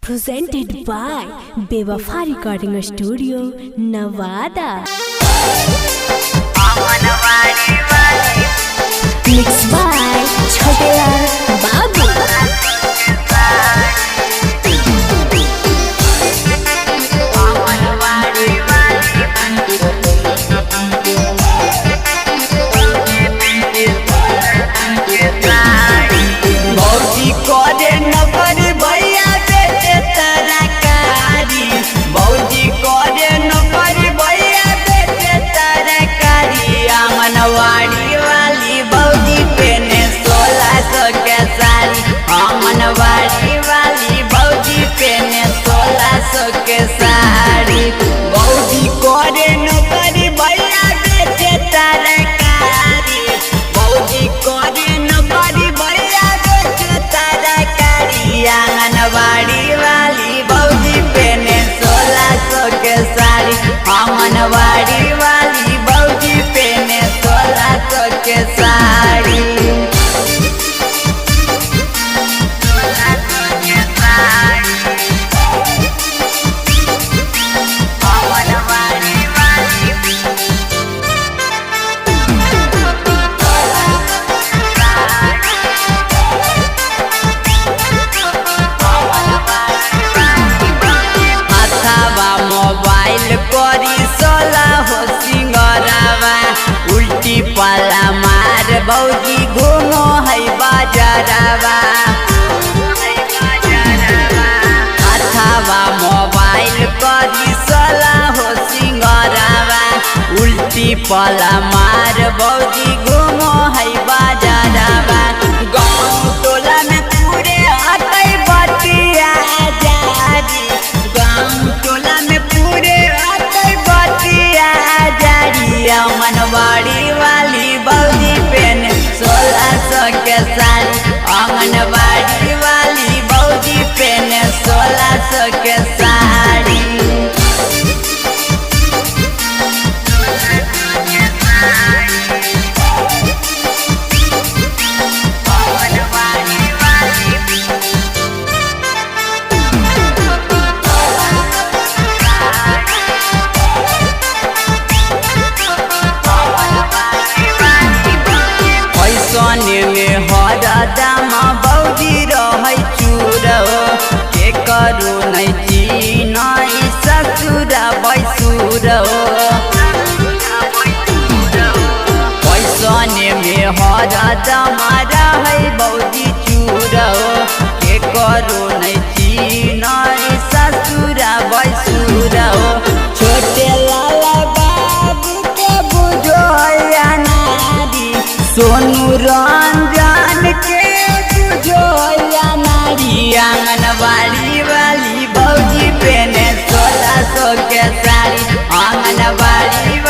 Presented by Bewafa Recording Studio, Nevada. Mixed by Chhotela Babu. वाली वाली बौजी पेने 1600 के साड़ी बौजी करे नौकरी भैया बेचे तरकारी बौजी करे नौकरी भैया बेचे तरकारी आंगनबाड़ी वाली बौजी पेने 1600 के साड़ी आंगनबाड़ी वाली बौजी पेने 1600 के साड़ी पाला मार बौजी घूमो है बाजारवा अथवा मोबाइल करी सला हो सिंगरवा उल्टी पाला मार बौजी घूमो है बाजारवा गाँव टोला में पूरे आते बतिया जारी गाँव टोला में पूरे आते बतिया जारी आंगनबाड़ी वाली बौजी पेन 1600 के साड़ी आंगनबाड़ी वाली बौजी पेन 1600 के साड़ी में हरदम बौजी रहे चूर के करू नहीं चीन ससुर बैसुर पैसने में हरदम रहे बौजी चूर के करू नहीं चीन ससुर बैसुर छोटे लाला बाबू के बुझो नारी सोनू रंजन के बुझो नारी आंगनबाड़ी वाली बौजी पेने 1600 के साड़ी आंगनबाड़ी